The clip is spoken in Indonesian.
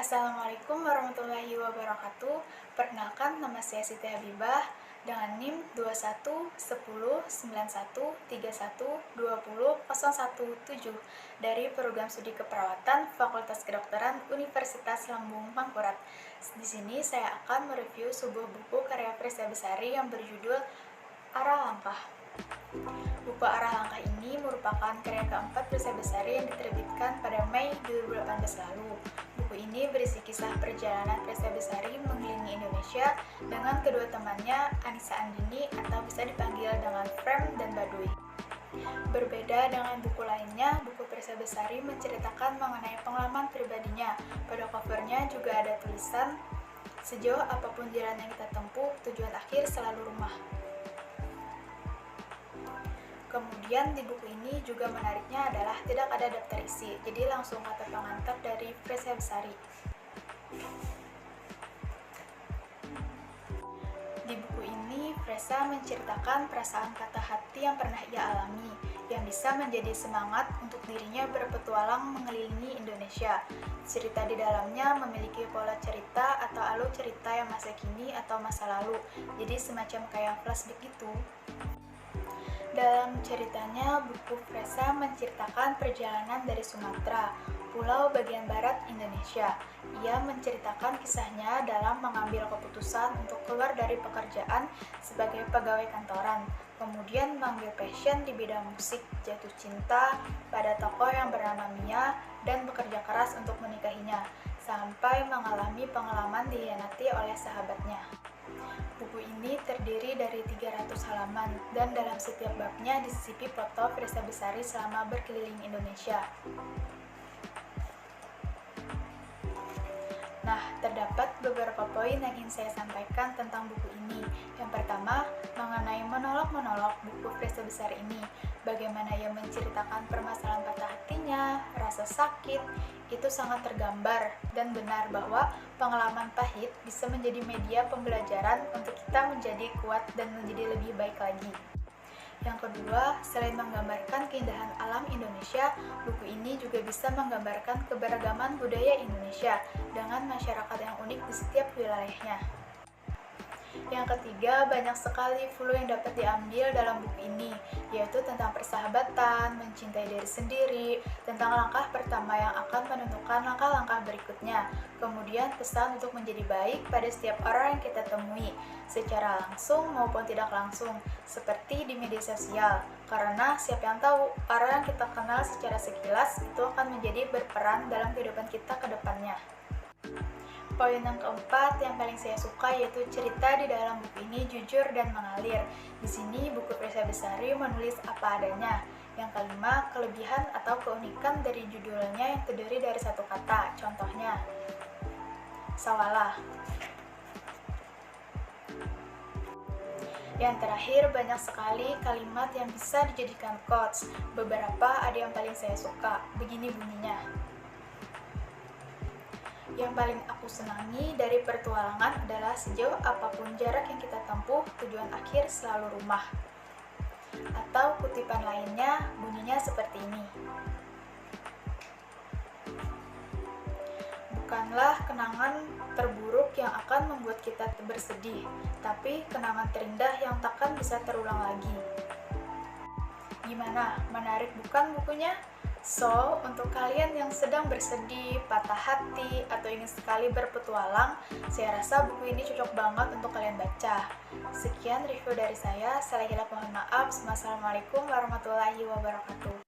Assalamualaikum warahmatullahi wabarakatuh. Perkenalkan, nama saya Siti Habibah dengan NIM 21109131200117 dari Program Studi Keperawatan Fakultas Kedokteran Universitas Lambung Mangkurat. Di sini saya akan mereview sebuah buku karya Fresa Besari yang berjudul Arah Langkah. Buku Arah Langkah ini merupakan karya keempat Fresa Besari yang diterbitkan pada Mei 2018 lalu. Buku ini berisi kisah perjalanan Fresa Besari mengelilingi Indonesia dengan kedua temannya, Anissa Andini atau bisa dipanggil dengan Frem dan Baduy. Berbeda dengan buku lainnya, buku Fresa Besari menceritakan mengenai pengalaman pribadinya. Pada covernya juga ada tulisan, "Sejauh apapun jalan yang kita tempuh, tujuan akhir selalu rumah." Kemudian di buku ini juga menariknya adalah tidak ada daftar isi, jadi langsung kata pengantar dari Fresa Besari. Di buku ini, Fresa menceritakan perasaan patah hati yang pernah ia alami, yang bisa menjadi semangat untuk dirinya berpetualang mengelilingi Indonesia. Cerita di dalamnya memiliki pola cerita atau alur cerita yang masa kini atau masa lalu, jadi semacam kayak flashback gitu. Dalam ceritanya, buku Fresa menceritakan perjalanan dari Sumatera, pulau bagian barat Indonesia. Ia menceritakan kisahnya dalam mengambil keputusan untuk keluar dari pekerjaan sebagai pegawai kantoran, kemudian mengambil passion di bidang musik, jatuh cinta pada tokoh yang bernama Mia, dan bekerja keras untuk menikahinya, sampai mengalami pengalaman dikhianati oleh sahabatnya. Buku ini terdiri dari 300 halaman, dan dalam setiap babnya disisipi foto Fresa Besari selama berkeliling Indonesia. Nah, terdapat beberapa poin yang ingin saya sampaikan tentang buku ini. Yang pertama, mengenai monolog-monolog buku Fresa Besari ini. Bagaimana ia menceritakan permasalahan patah hatinya, rasa sakit, itu sangat tergambar dan benar bahwa pengalaman pahit bisa menjadi media pembelajaran untuk kita menjadi kuat dan menjadi lebih baik lagi. Yang kedua, selain menggambarkan keindahan alam Indonesia, buku ini juga bisa menggambarkan keberagaman budaya Indonesia dengan masyarakat yang unik di setiap wilayahnya. Yang ketiga, banyak sekali clue yang dapat diambil dalam buku ini, yaitu tentang persahabatan, mencintai diri sendiri, tentang langkah pertama yang akan menentukan langkah-langkah berikutnya, kemudian pesan untuk menjadi baik pada setiap orang yang kita temui, secara langsung maupun tidak langsung, seperti di media sosial, karena siapa yang tahu, orang yang kita kenal secara sekilas itu akan menjadi berperan dalam kehidupan kita ke depannya. Poin yang keempat yang paling saya suka yaitu cerita di dalam buku ini jujur dan mengalir. Di sini buku Fresa Besari menulis apa adanya. Yang kelima, kelebihan atau keunikan dari judulnya yang terdiri dari satu kata. Contohnya, sawalah. Yang terakhir, banyak sekali kalimat yang bisa dijadikan quotes. Beberapa ada yang paling saya suka. Begini bunyinya. Yang paling aku senangi dari pertualangan adalah sejauh apapun jarak yang kita tempuh, tujuan akhir selalu rumah. Atau kutipan lainnya bunyinya seperti ini. Bukanlah kenangan terburuk yang akan membuat kita bersedih, tapi kenangan terindah yang takkan bisa terulang lagi. Gimana? Menarik bukan bukunya? So, untuk kalian yang sedang bersedih, patah hati, atau ingin sekali berpetualang, saya rasa buku ini cocok banget untuk kalian baca. Sekian review dari saya. Salah hilap mohon maaf. Wassalamualaikum warahmatullahi wabarakatuh.